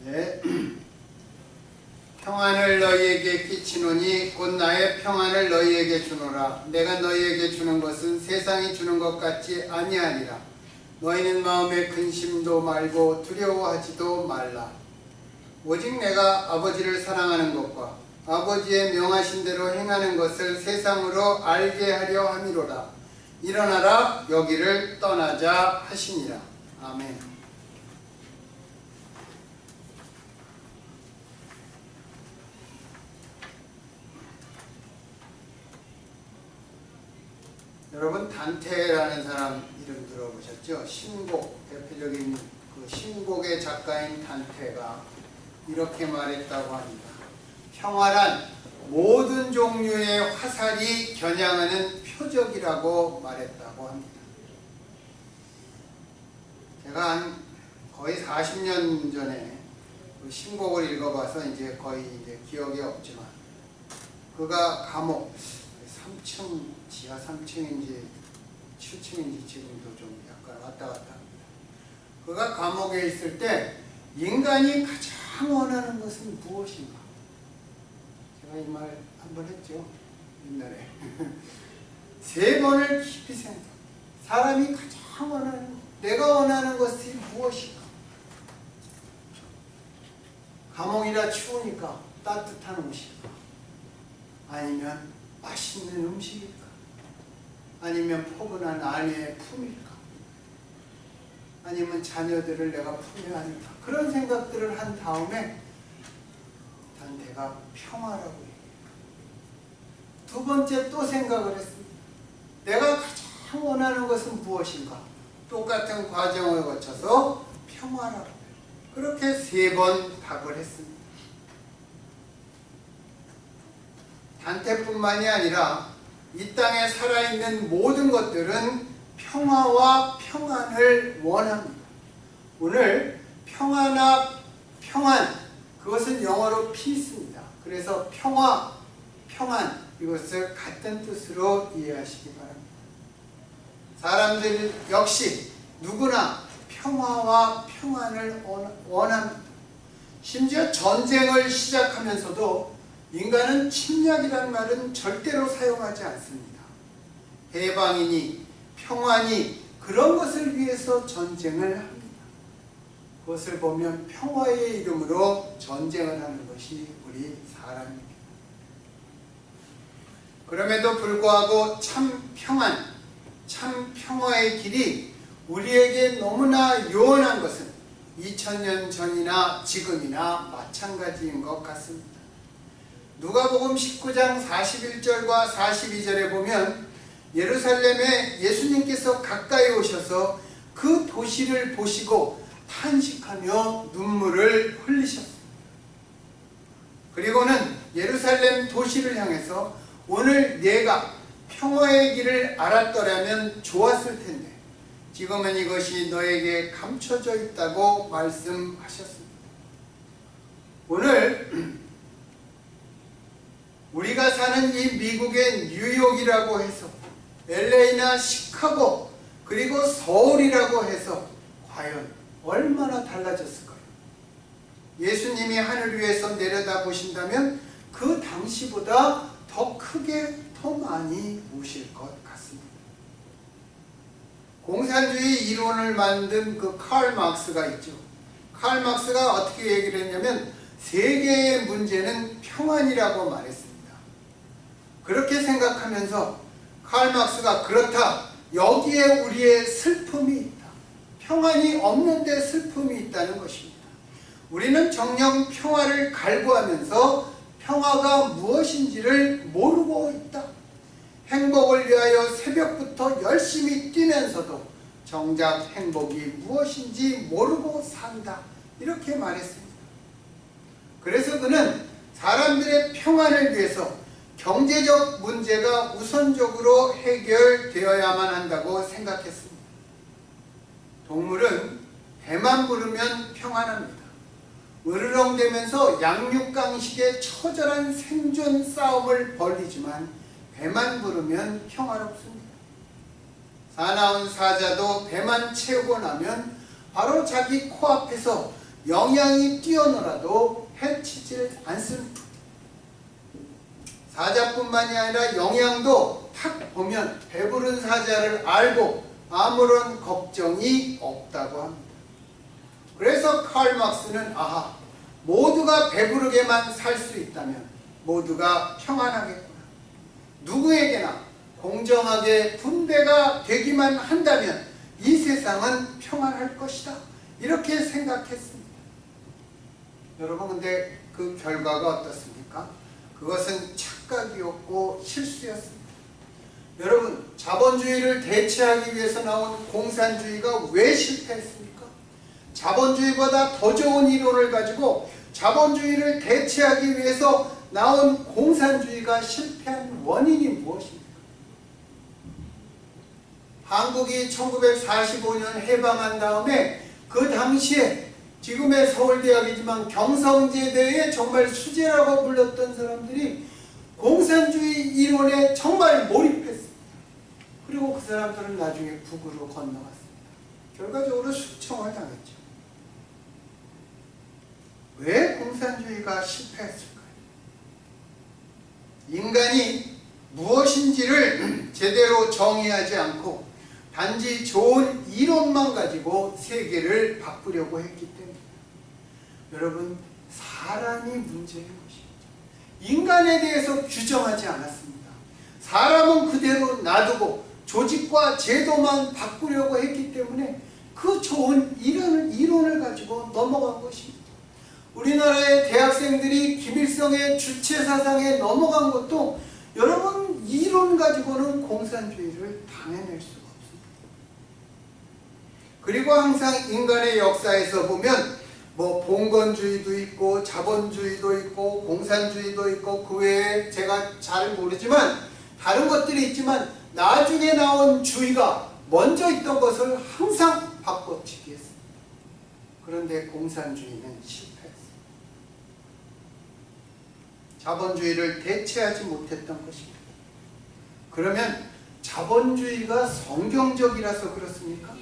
네. 평안을 너희에게 끼치노니 곧 나의 평안을 너희에게 주노라. 내가 너희에게 주는 것은 세상이 주는 것 같지 아니하니라. 너희는 마음에 근심도 말고 두려워하지도 말라. 오직 내가 아버지를 사랑하는 것과 아버지의 명하신 대로 행하는 것을 세상으로 알게 하려 함이로라. 일어나라, 여기를 떠나자 하시니라. 아멘. 여러분, 단테라는 사람 이름 들어보셨죠? 신곡, 대표적인 그 신곡의 작가인 단테가 이렇게 말했다고 합니다. 평화란 모든 종류의 화살이 겨냥하는 표적이라고 말했다고 합니다. 제가 한 거의 40년 전에 그 신곡을 읽어봐서 이제 거의 기억이 없지만, 그가 감옥 3층, 지하 3층인지 7층인지 지금도 좀 약간 왔다 갔다 합니다. 그가 감옥에 있을 때 인간이 가장 원하는 것은 무엇인가? 제가 이 말 한번 했죠, 옛날에. 3번을 깊이 생각. 사람이 가장 원하는, 내가 원하는 것이 무엇인가? 감옥이라 추우니까 따뜻한 옷일까? 아니면 맛있는 음식일까? 아니면 포근한 아내의 품일까? 아니면 자녀들을 내가 품에 안을까? 그런 생각들을 한 다음에 단테가 평화라고 얘기해요. 두 번째 또 생각을 했습니다. 내가 가장 원하는 것은 무엇인가? 똑같은 과정을 거쳐서 평화라고 해요. 그렇게 3번 답을 했습니다. 단테뿐만이 아니라 이 땅에 살아있는 모든 것들은 평화와 평안을 원합니다. 오늘 평화나 평안, 그것은 영어로 peace입니다. 그래서 평화, 평안, 이것을 같은 뜻으로 이해하시기 바랍니다. 사람들 역시 누구나 평화와 평안을 원합니다. 심지어 전쟁을 시작하면서도 인간은 침략이라는 말은 절대로 사용하지 않습니다. 해방이니 평안이 그런 것을 위해서 전쟁을 합니다. 그것을 보면 평화의 이름으로 전쟁을 하는 것이 우리 사람입니다. 그럼에도 불구하고 참 평안, 참 평화의 길이 우리에게 너무나 요원한 것은 2000년 전이나 지금이나 마찬가지인 것 같습니다. 누가복음 19장 41절과 42절에 보면 예루살렘에 예수님께서 가까이 오셔서 그 도시를 보시고 탄식하며 눈물을 흘리셨습니다. 그리고는 예루살렘 도시를 향해서 오늘 내가 평화의 길을 알았더라면 좋았을 텐데 지금은 이것이 너에게 감춰져 있다고 말씀하셨습니다. 오늘 우리가 사는 이 미국의 뉴욕이라고 해서 LA나 시카고 그리고 서울이라고 해서 과연 얼마나 달라졌을까요? 예수님이 하늘 위에서 내려다보신다면 그 당시보다 더 크게 더 많이 오실 것 같습니다. 공산주의 이론을 만든 그 칼 막스가 있죠. 칼 막스가 어떻게 얘기를 했냐면 세계의 문제는 평안이라고 말했습니다. 그렇게 생각하면서 칼 막스가 그렇다, 여기에 우리의 슬픔이 있다. 평안이 없는데 슬픔이 있다는 것입니다. 우리는 정녕 평화를 갈구하면서 평화가 무엇인지를 모르고 있다. 행복을 위하여 새벽부터 열심히 뛰면서도 정작 행복이 무엇인지 모르고 산다. 이렇게 말했습니다. 그래서 그는 사람들의 평안을 위해서 경제적 문제가 우선적으로 해결되어야만 한다고 생각했습니다. 동물은 배만 부르면 평안합니다. 으르렁대면서 양육강식의 처절한 생존 싸움을 벌이지만 배만 부르면 평화롭습니다. 사나운 사자도 배만 채우고 나면 바로 자기 코앞에서 영양이 뛰어놀아도 해치질 않습니다. 사자뿐만이 아니라 영양도 탁 보면 배부른 사자를 알고 아무런 걱정이 없다고 합니다. 그래서 칼 막스는 모두가 배부르게만 살 수 있다면 모두가 평안하겠구나. 누구에게나 공정하게 분배가 되기만 한다면 이 세상은 평안할 것이다. 이렇게 생각했습니다. 여러분, 근데 그 결과가 어떻습니까? 그것은 착각이었고 실수였습니다. 여러분, 자본주의를 대체하기 위해서 나온 공산주의가 왜 실패했습니까? 자본주의보다 더 좋은 이론을 가지고 자본주의를 대체하기 위해서 나온 공산주의가 실패한 원인이 무엇입니까? 한국이 1945년 해방한 다음에 그 당시에 지금의 서울대학이지만 경성제대에 정말 수재라고 불렀던 사람들이 공산주의 이론에 정말 몰입했습니다. 그리고 그 사람들은 나중에 북으로 건너갔습니다. 결과적으로 숙청을 당했죠. 왜 공산주의가 실패했을까요? 인간이 무엇인지를 제대로 정의하지 않고 단지 좋은 이론만 가지고 세계를 바꾸려고 했기 때문에 여러분, 사람이 문제인 것입니다. 인간에 대해서 규정하지 않았습니다. 사람은 그대로 놔두고 조직과 제도만 바꾸려고 했기 때문에 그 좋은 이론을 가지고 넘어간 것입니다. 우리나라의 대학생들이 김일성의 주체 사상에 넘어간 것도 여러분, 이론 가지고는 공산주의를 당해낼 수가 없습니다. 그리고 항상 인간의 역사에서 보면 봉건주의도 있고 자본주의도 있고 공산주의도 있고 그 외에 제가 잘 모르지만 다른 것들이 있지만 나중에 나온 주의가 먼저 있던 것을 항상 바꿔치기 했습니다. 그런데 공산주의는 실패했습니다. 자본주의를 대체하지 못했던 것입니다. 그러면 자본주의가 성경적이라서 그렇습니까?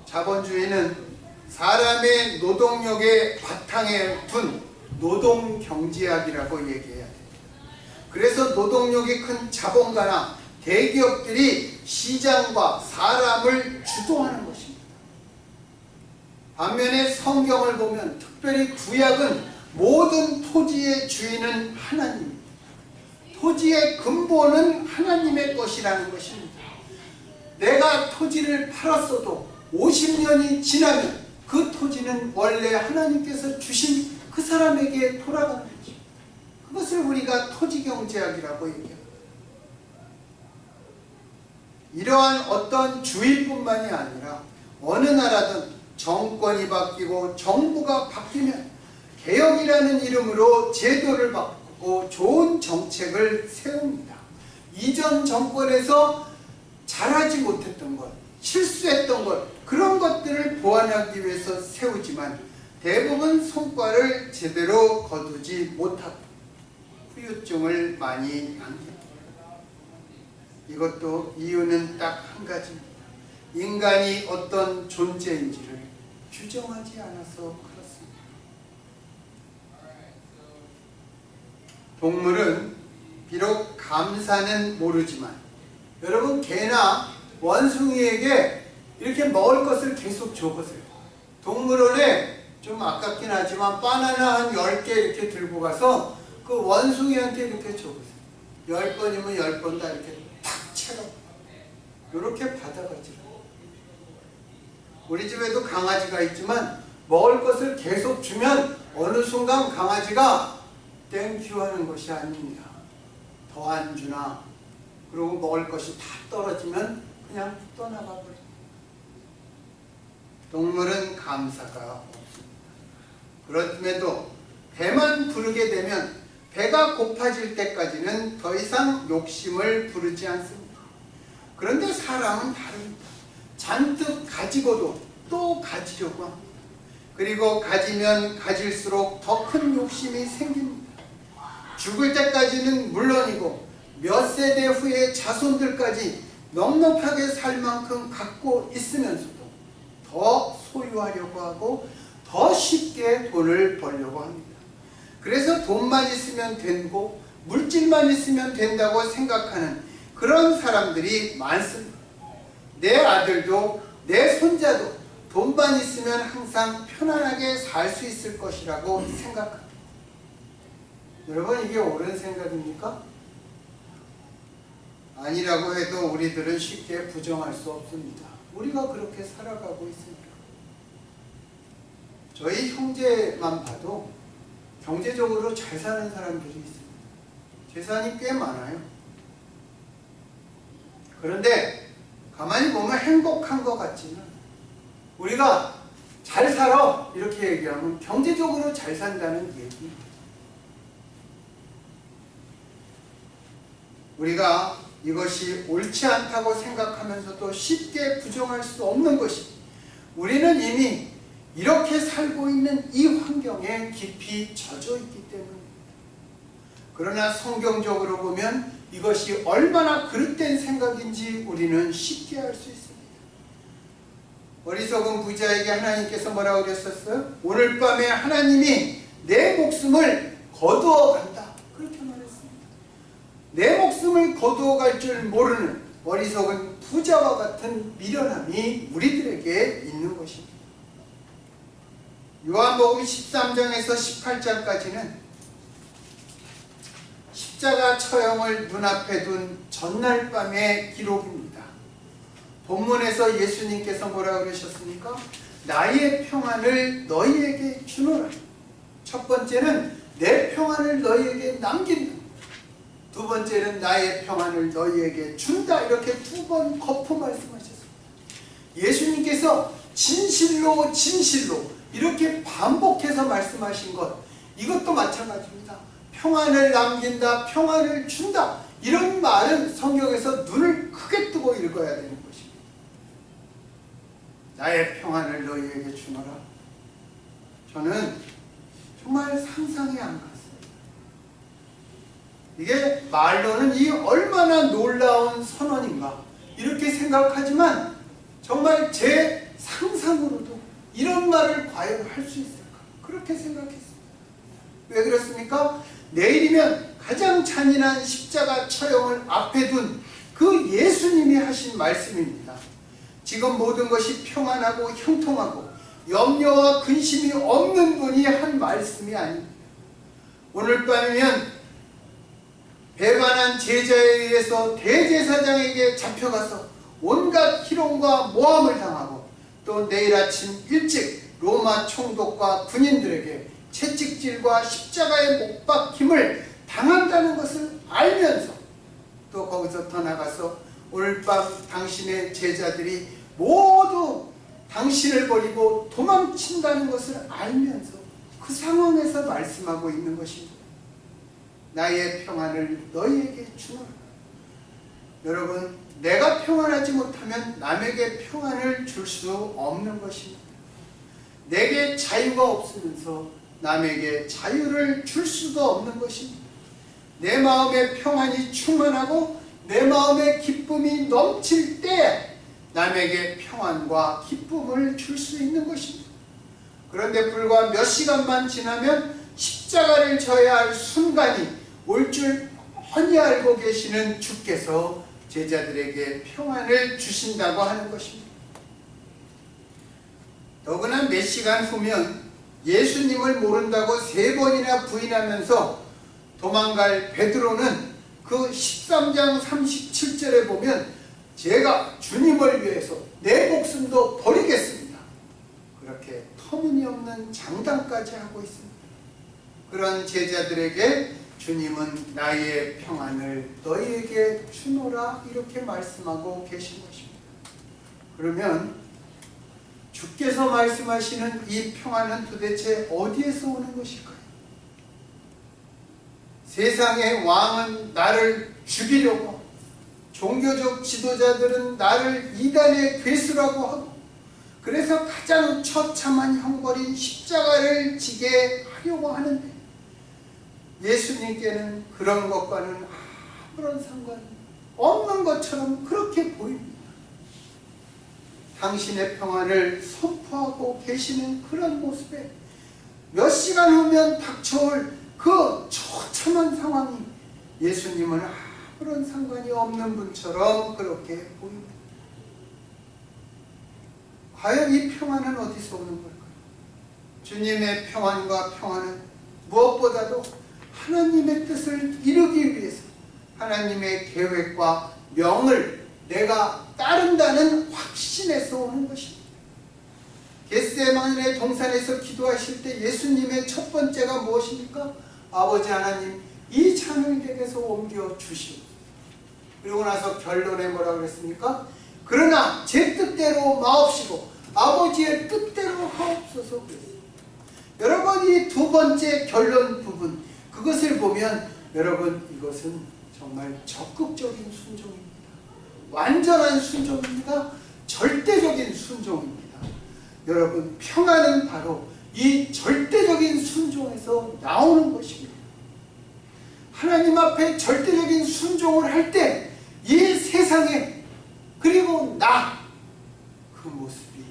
자본주의는 사람의 노동력의 바탕에 둔 노동경제학이라고 얘기해야 됩니다. 그래서 노동력이 큰 자본가나 대기업들이 시장과 사람을 주도하는 것입니다. 반면에 성경을 보면 특별히 구약은 모든 토지의 주인은 하나님입니다. 토지의 근본은 하나님의 것이라는 것입니다. 내가 토지를 팔았어도 50년이 지나면 그 토지는 원래 하나님께서 주신 그 사람에게 돌아가는 거죠. 그것을 우리가 토지경제학이라고 얘기합니다. 이러한 어떤 주의뿐만이 아니라 어느 나라든 정권이 바뀌고 정부가 바뀌면 개혁이라는 이름으로 제도를 바꾸고 좋은 정책을 세웁니다. 이전 정권에서 잘하지 못했던 것, 실수했던 것, 그런 것들을 보완하기 위해서 세우지만 대부분 성과를 제대로 거두지 못하고 후유증을 많이 남깁니다. 이것도 이유는 딱 한 가지입니다. 인간이 어떤 존재인지를 규정하지 않아서 그렇습니다. 동물은 비록 감사는 모르지만 여러분, 개나 원숭이에게 이렇게 먹을 것을 계속 줘보세요. 동물원에 좀 아깝긴 하지만 바나나 한 10개 이렇게 들고 가서 그 원숭이한테 이렇게 줘보세요. 10번이면 10번 다 이렇게 탁 채로 이렇게 받아가지고. 우리 집에도 강아지가 있지만 먹을 것을 계속 주면 어느 순간 강아지가 땡큐 하는 것이 아닙니다. 더 안 주나, 그리고 먹을 것이 다 떨어지면 그냥 떠나가 버립니다. 동물은 감사가 없습니다. 그렇음에도 배만 부르게 되면 배가 고파질 때까지는 더 이상 욕심을 부르지 않습니다. 그런데 사람은 다릅니다. 잔뜩 가지고도 또 가지려고 합니다. 그리고 가지면 가질수록 더 큰 욕심이 생깁니다. 죽을 때까지는 물론이고 몇 세대 후에 자손들까지 넉넉하게 살 만큼 갖고 있으면서도 더 소유하려고 하고 더 쉽게 돈을 벌려고 합니다. 그래서 돈만 있으면 되고 물질만 있으면 된다고 생각하는 그런 사람들이 많습니다. 내 아들도 내 손자도 돈만 있으면 항상 편안하게 살 수 있을 것이라고 생각합니다. 여러분, 이게 옳은 생각입니까? 아니라고 해도 우리들은 쉽게 부정할 수 없습니다. 우리가 그렇게 살아가고 있습니다. 저희 형제만 봐도 경제적으로 잘 사는 사람들이 있습니다. 재산이 꽤 많아요. 그런데 가만히 보면 행복한 것 같지는, 우리가 잘 살아 이렇게 얘기하면 경제적으로 잘 산다는 얘기입니다. 우리가 이것이 옳지 않다고 생각하면서도 쉽게 부정할 수 없는 것이, 우리는 이미 이렇게 살고 있는 이 환경에 깊이 젖어 있기 때문입니다. 그러나 성경적으로 보면 이것이 얼마나 그릇된 생각인지 우리는 쉽게 알 수 있습니다. 어리석은 부자에게 하나님께서 뭐라고 그랬었어요? 오늘 밤에 하나님이 내 목숨을 거두어 간다, 그렇게 말했습니다. 내 목숨을 거두어 갈 줄 모르는 어리석은 부자와 같은 미련함이 우리들에게 있는 것입니다. 요한복음 13장에서 18장까지는 십자가 처형을 눈앞에 둔 전날 밤의 기록입니다. 본문에서 예수님께서 뭐라고 그러셨습니까? 나의 평안을 너희에게 주노라. 첫 번째는 내 평안을 너희에게 남긴다. 두 번째는 나의 평안을 너희에게 준다. 이렇게 두 번 거푸 말씀하셨습니다. 예수님께서 진실로 진실로 이렇게 반복해서 말씀하신 것, 이것도 마찬가지입니다. 평안을 남긴다, 평안을 준다, 이런 말은 성경에서 눈을 크게 뜨고 읽어야 되는 것입니다. 나의 평안을 너희에게 주노라. 저는 정말 상상이 안 갔어요. 이게 말로는 이 얼마나 놀라운 선언인가 이렇게 생각하지만, 정말 제 상상으로도 이런 말을 과연 할 수 있을까, 그렇게 생각했습니다. 왜 그렇습니까? 내일이면 가장 잔인한 십자가 처형을 앞에 둔 그 예수님이 하신 말씀입니다. 지금 모든 것이 평안하고 형통하고 염려와 근심이 없는 분이 한 말씀이 아닙니다. 오늘 밤이면 배반한 제자에 의해서 대제사장에게 잡혀가서 온갖 희롱과 모함을 당하고, 또 내일 아침 일찍 로마 총독과 군인들에게 채찍질과 십자가에 못 박힘을 당한다는 것을 알면서, 또 거기서 더 나가서 오늘 밤 당신의 제자들이 모두 당신을 버리고 도망친다는 것을 알면서 그 상황에서 말씀하고 있는 것입니다. 나의 평안을 너희에게 주노라. 여러분, 내가 평안하지 못하면 남에게 평안을 줄 수 없는 것입니다. 내게 자유가 없으면서 남에게 자유를 줄 수도 없는 것입니다. 내 마음에 평안이 충만하고 내 마음에 기쁨이 넘칠 때 남에게 평안과 기쁨을 줄 수 있는 것입니다. 그런데 불과 몇 시간만 지나면 십자가를 져야 할 순간이 올 줄 뻔히 알고 계시는 주께서 제자들에게 평안을 주신다고 하는 것입니다. 더구나 몇 시간 후면 예수님을 모른다고 3번이나 부인하면서 도망갈 베드로는 그 13장 37절에 보면 제가 주님을 위해서 내 목숨도 버리겠습니다, 그렇게 터무니없는 장담까지 하고 있습니다. 그런 제자들에게 주님은 나의 평안을 너희에게 주노라 이렇게 말씀하고 계신 것입니다. 그러면 주께서 말씀하시는 이 평안은 도대체 어디에서 오는 것일까요? 세상의 왕은 나를 죽이려고 하고, 종교적 지도자들은 나를 이단의 괴수라고 하고, 그래서 가장 처참한 형벌인 십자가를 지게 하려고 하는데, 예수님께는 그런 것과는 아무런 상관 없는 것처럼 그렇게 보입니다. 당신의 평안을 선포하고 계시는 그런 모습에 몇 시간 후면 닥쳐올 그 처참한 상황이 예수님은 아무런 상관이 없는 분처럼 그렇게 보입니다. 과연 이 평안은 어디서 오는 걸까요? 주님의 평안과 평안은 무엇보다도 하나님의 뜻을 이루기 위해서 하나님의 계획과 명을 내가 따른다는 확신에서 오는 것입니다. 겟세마네 동산에서 기도하실 때 예수님의 첫 번째가 무엇입니까? 아버지 하나님, 이 잔을 내게서 옮겨 주시오. 그리고 나서 결론에 뭐라 그랬습니까? 그러나 제 뜻대로 마옵시고 아버지의 뜻대로 하옵소서 그랬어요. 여러분, 이 두 번째 결론 부분, 그것을 보면 여러분, 이것은 정말 적극적인 순종입니다. 완전한 순종입니다. 절대적인 순종입니다. 여러분, 평안은 바로 이 절대적인 순종에서 나오는 것입니다. 하나님 앞에 절대적인 순종을 할 때 이 세상에, 그리고 나, 그 모습이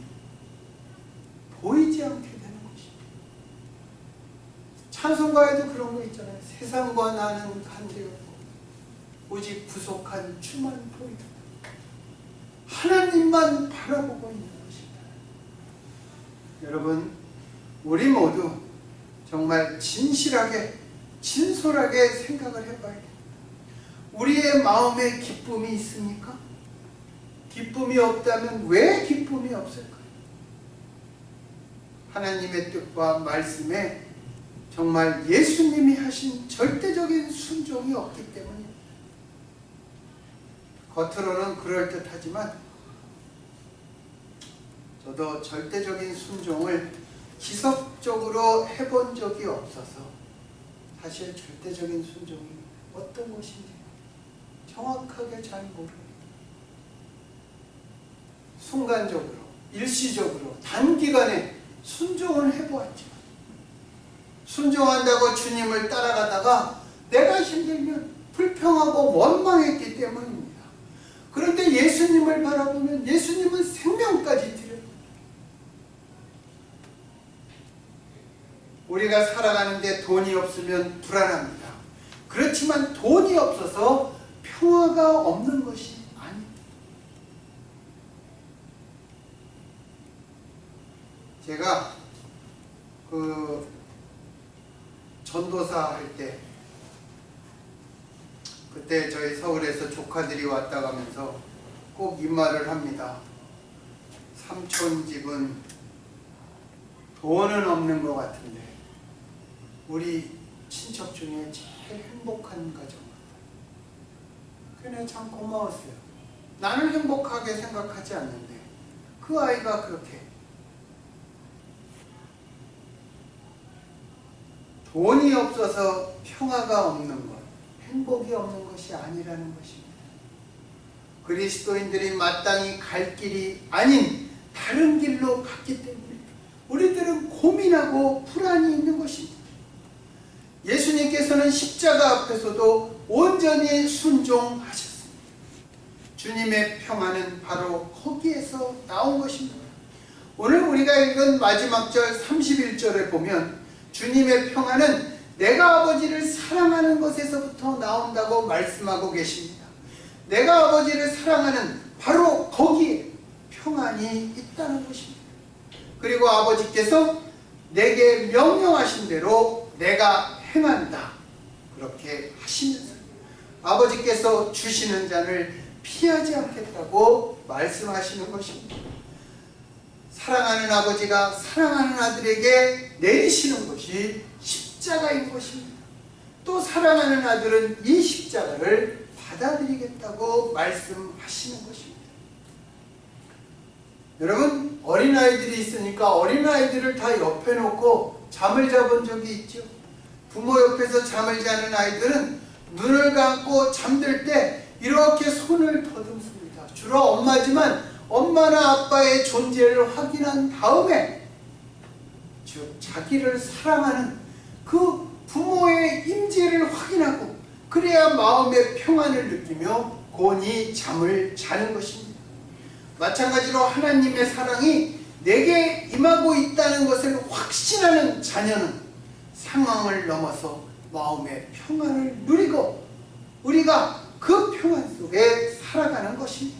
보이지 않게 되는 것입니다. 찬송가에도 그런 거 있잖아요. 세상과 나는 한데없고 오직 구속한 주만 보이다. 하나님만 바라보고 있는 것입니다. 여러분, 우리 모두 정말 진실하게, 진솔하게 생각을 해봐야 됩니다. 우리의 마음에 기쁨이 있습니까? 기쁨이 없다면 왜 기쁨이 없을까요? 하나님의 뜻과 말씀에 정말 예수님이 하신 절대적인 순종이 없기 때문입니다. 겉으로는 그럴듯하지만 저도 절대적인 순종을 지속적으로 해본 적이 없어서 사실 절대적인 순종이 어떤 것인지 정확하게 잘 모릅니다. 순간적으로, 일시적으로, 단기간에 순종을 해보았지만 순종한다고 주님을 따라가다가 내가 힘들면 불평하고 원망했기 때문입니다. 그런데 예수님을 바라보면 예수님은 생명까지 드려요. 우리가 살아가는데 돈이 없으면 불안합니다. 그렇지만 돈이 없어서 평화가 없는 것이 아닙니다. 제가 전도사 할 때 그때 저희 서울에서 조카들이 왔다 가면서 꼭 이 말을 합니다. 삼촌 집은 돈은 없는 것 같은데 우리 친척 중에 제일 행복한 가정. 그냥 참 고마웠어요. 나는 행복하게 생각하지 않는데 그 아이가 그렇게 돈이 없어서 평화가 없는 것, 행복이 없는 것이 아니라는 것입니다. 그리스도인들이 마땅히 갈 길이 아닌 다른 길로 갔기 때문에 우리들은 고민하고 불안이 있는 것입니다. 예수님께서는 십자가 앞에서도 온전히 순종하셨습니다. 주님의 평안은 바로 거기에서 나온 것입니다. 오늘 우리가 읽은 마지막 절 31절에 보면 주님의 평안은 내가 아버지를 사랑하는 것에서부터 나온다고 말씀하고 계십니다. 내가 아버지를 사랑하는 바로 거기에 평안이 있다는 것입니다. 그리고 아버지께서 내게 명령하신 대로 내가 행한다. 그렇게 하시면서 아버지께서 주시는 잔을 피하지 않겠다고 말씀하시는 것입니다. 사랑하는 아버지가 사랑하는 아들에게 내리시는 것이 십자가인 것입니다. 또 사랑하는 아들은 이 십자가를 받아들이겠다고 말씀하시는 것입니다. 여러분, 어린아이들이 있으니까 어린아이들을 다 옆에 놓고 잠을 자본 적이 있죠. 부모 옆에서 잠을 자는 아이들은 눈을 감고 잠들 때 이렇게 손을 더듬습니다. 주로 엄마지만 엄마나 아빠의 존재를 확인한 다음에 즉 자기를 사랑하는 그 부모의 임재를 확인하고 그래야 마음의 평안을 느끼며 곤히 잠을 자는 것입니다. 마찬가지로 하나님의 사랑이 내게 임하고 있다는 것을 확신하는 자녀는 상황을 넘어서 마음의 평안을 누리고 우리가 그 평안 속에 살아가는 것입니다.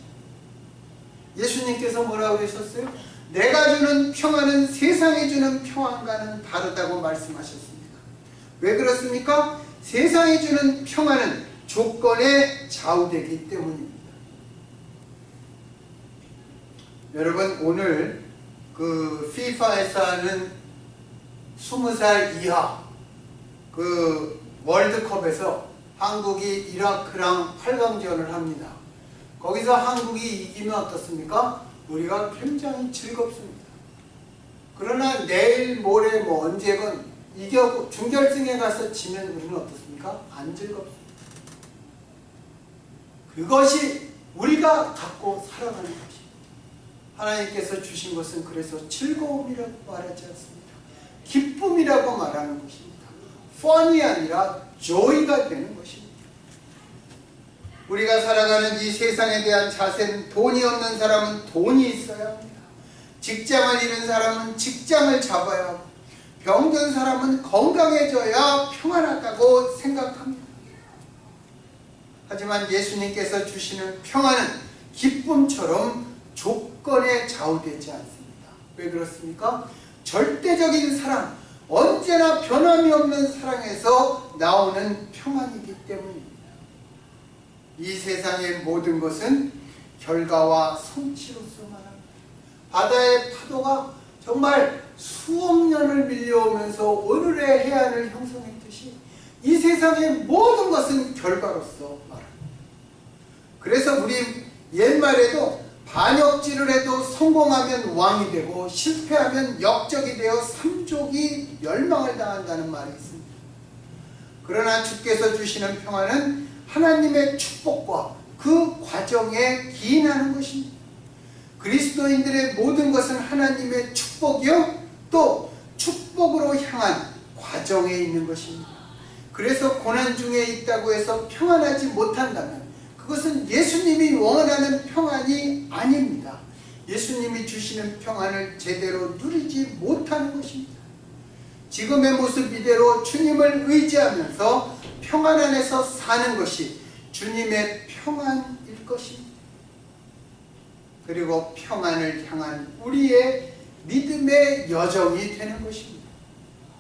예수님께서 뭐라고 하셨어요? 내가 주는 평안은 세상이 주는 평안과는 다르다고 말씀하셨습니다. 왜 그렇습니까? 세상이 주는 평안은 조건에 좌우되기 때문입니다. 여러분, 오늘 그 FIFA에서 하는 20살 이하 그 월드컵에서 한국이 이라크랑 8강전을 합니다. 거기서 한국이 이기면 어떻습니까? 우리가 굉장히 즐겁습니다. 그러나 내일 모레 뭐 언제건 이겨 준결승에 가서 지면 우리는 어떻습니까? 안 즐겁습니다. 그것이 우리가 갖고 살아가는 것입니다. 하나님께서 주신 것은 그래서 즐거움이라고 말하지 않습니다. 기쁨이라고 말하는 것입니다. fun이 아니라 joy가 되는 것입니다. 우리가 살아가는 이 세상에 대한 자세는 돈이 없는 사람은 돈이 있어야 합니다. 직장을 잃은 사람은 직장을 잡아야 하고 병든 사람은 건강해져야 평안하다고 생각합니다. 하지만 예수님께서 주시는 평안은 기쁨처럼 조건에 좌우되지 않습니다. 왜 그렇습니까? 절대적인 사랑, 언제나 변함이 없는 사랑에서 나오는 평안이기 때문입니다. 이 세상의 모든 것은 결과와 성취로서만 합니다. 바다의 파도가 정말 수억 년을 밀려오면서 오늘의 해안을 형성했듯이 이 세상의 모든 것은 결과로서 말합니다. 그래서 우리 옛말에도 반역질을 해도 성공하면 왕이 되고 실패하면 역적이 되어 삼족이 멸망을 당한다는 말이 있습니다. 그러나 주께서 주시는 평안은 하나님의 축복과 그 과정에 기인하는 것입니다. 그리스도인들의 모든 것은 하나님의 축복이요 또 축복으로 향한 과정에 있는 것입니다. 그래서 고난 중에 있다고 해서 평안하지 못한다면 그것은 예수님이 원하는 평안이 아닙니다. 예수님이 주시는 평안을 제대로 누리지 못하는 것입니다. 지금의 모습 이대로 주님을 의지하면서 평안 안에서 사는 것이 주님의 평안일 것입니다. 그리고 평안을 향한 우리의 믿음의 여정이 되는 것입니다.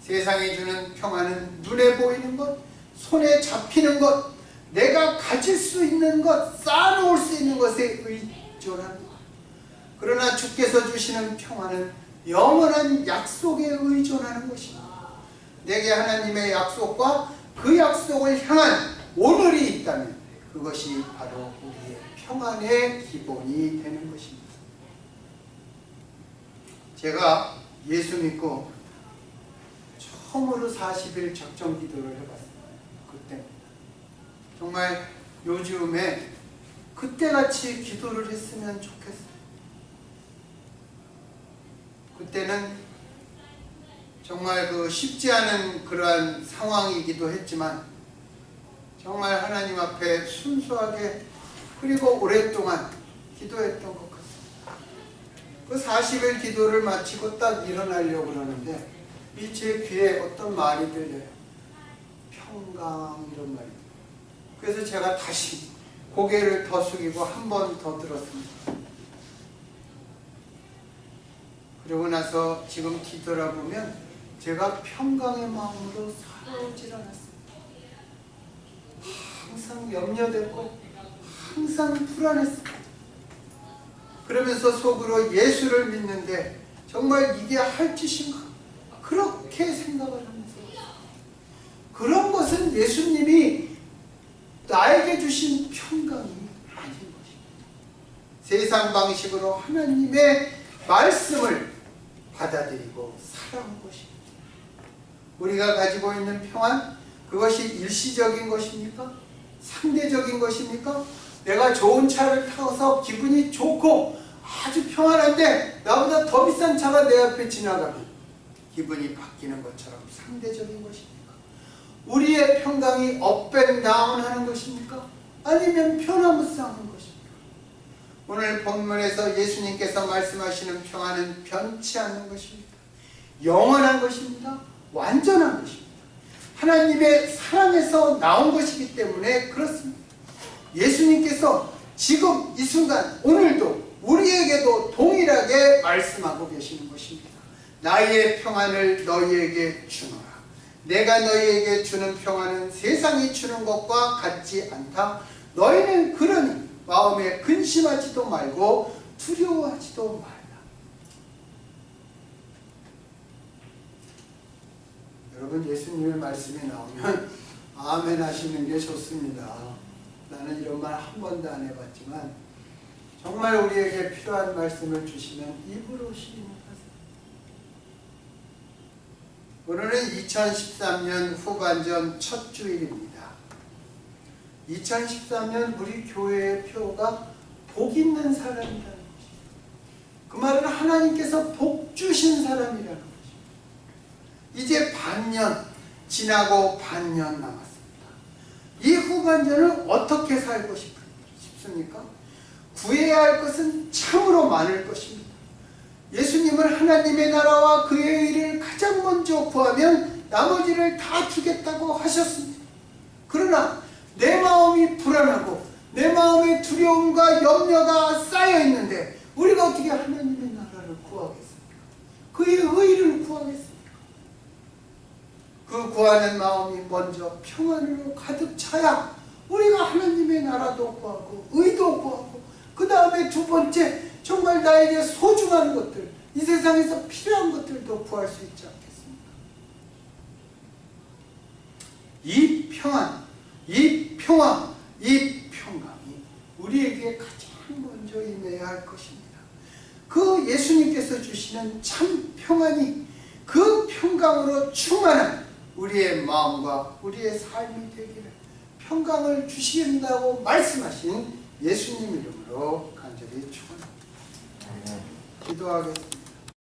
세상이 주는 평안은 눈에 보이는 것, 손에 잡히는 것, 내가 가질 수 있는 것, 쌓아놓을 수 있는 것에 의존합니다. 그러나 주께서 주시는 평안은 영원한 약속에 의존하는 것입니다. 내게 하나님의 약속과 그 약속을 향한 오늘이 있다면 그것이 바로 우리의 평안의 기본이 되는 것입니다. 제가 예수 믿고 처음으로 40일 적정 기도를 해봤습니다. 그때입니다. 정말 요즘에 그때같이 기도를 했으면 좋겠어요. 그때는 정말 쉽지 않은 그러한 상황이기도 했지만 정말 하나님 앞에 순수하게 그리고 오랫동안 기도했던 것 같습니다. 그 40일 기도를 마치고 딱 일어나려고 그러는데 이 제 귀에 어떤 말이 들려요. 평강 이런 말이. 그래서 제가 다시 고개를 더 숙이고 한 번 더 들었습니다. 그러고 나서 지금 뒤돌아보면 제가 평강의 마음으로 살아오질 않았습니다. 항상 염려됐고 항상 불안했습니다. 그러면서 속으로 예수를 믿는데 정말 이게 할 짓인가? 그렇게 생각을 하면서 그런 것은 예수님이 나에게 주신 평강이 아닌 것입니다. 세상 방식으로 하나님의 말씀을 받아들이고 살아온 것입니다. 우리가 가지고 있는 평안, 그것이 일시적인 것입니까? 상대적인 것입니까? 내가 좋은 차를 타서 기분이 좋고 아주 평안한데 나보다 더 비싼 차가 내 앞에 지나가면 기분이 바뀌는 것처럼 상대적인 것입니까? 우리의 평강이 업앤다운 하는 것입니까? 아니면 변화무쌍한 것입니까? 오늘 본문에서 예수님께서 말씀하시는 평안은 변치 않는 것입니다. 영원한 것입니다. 완전한 것입니다. 하나님의 사랑에서 나온 것이기 때문에 그렇습니다. 예수님께서 지금 이 순간 오늘도 우리에게도 동일하게 말씀하고 계시는 것입니다. 나의 평안을 너희에게 주노라. 내가 너희에게 주는 평안은 세상이 주는 것과 같지 않다. 너희는 그러니 마음에 근심하지도 말고 두려워하지도 말라. 여러분, 예수님의 말씀이 나오면 아멘 하시는 게 좋습니다. 나는 이런 말 한 번도 안 해봤지만 정말 우리에게 필요한 말씀을 주시면 입으로 시인하세요. 오늘은 2013년 후반전 첫 주일입니다. 2013년 우리 교회의 표가 복 있는 사람이라는 것입니다. 그 말은 하나님께서 복 주신 사람이라는 것입니다. 이제 반년 지나고 반년 남았습니다. 이 후반전을 어떻게 살고 싶습니까? 구해야 할 것은 참으로 많을 것입니다. 예수님은 하나님의 나라와 그의 일을 가장 먼저 구하면 나머지를 다 주겠다고 하셨습니다. 그러나 내 마음이 불안하고 내 마음에 두려움과 염려가 쌓여 있는데 우리가 어떻게 하나님의 나라를 구하겠습니까? 그의 의를 구하겠습니까? 그 구하는 마음이 먼저 평안으로 가득 차야 우리가 하나님의 나라도 구하고 의도 구하고 그 다음에 두 번째 정말 나에게 소중한 것들, 이 세상에서 필요한 것들도 구할 수 있지 않겠습니까? 이 평안, 이 평화, 이 평강이 우리에게 가장 먼저 임해야 할 것입니다. 그 예수님께서 주시는 참 평안이 그 평강으로 충만한 우리의 마음과 우리의 삶이 되기를 평강을 주신다고 말씀하신 예수님 이름으로 간절히 축원합니다. 기도하겠습니다.